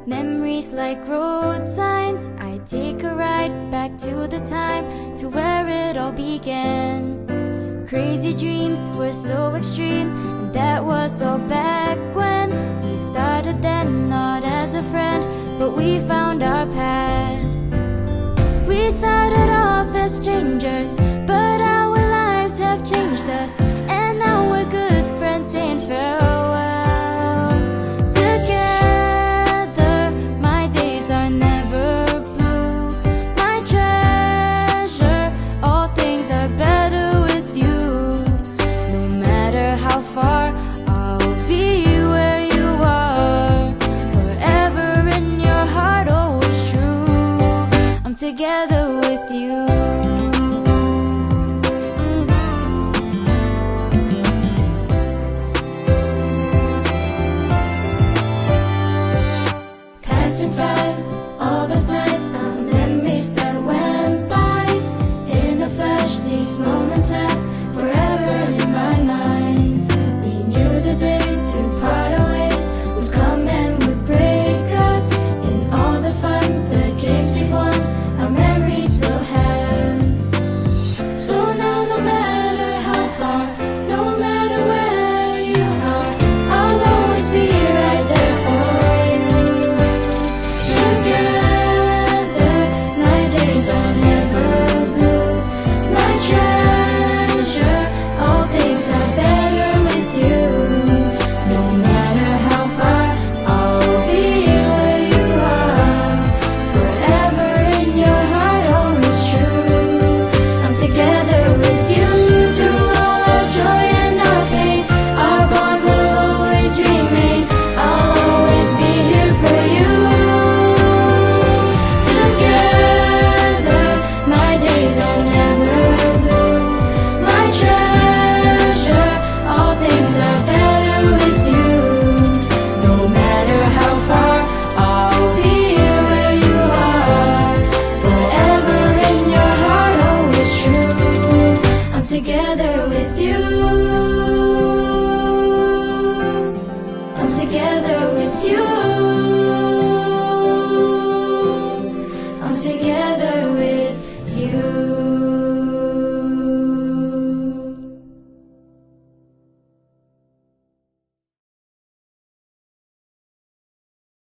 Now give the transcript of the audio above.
Memories like road signs, I take a ride back to the time, to where it all began. Crazy dreams were so extreme, and that was all back when we started then, not as a friend, but we found our path. We started off as strangers, but our lives have changed us, and now we're good friends saying farewell. Together, my days are never blue. My treasure, all things are better with you. No matter how far, I'll be where you are, forever in your heart, always true. I'm together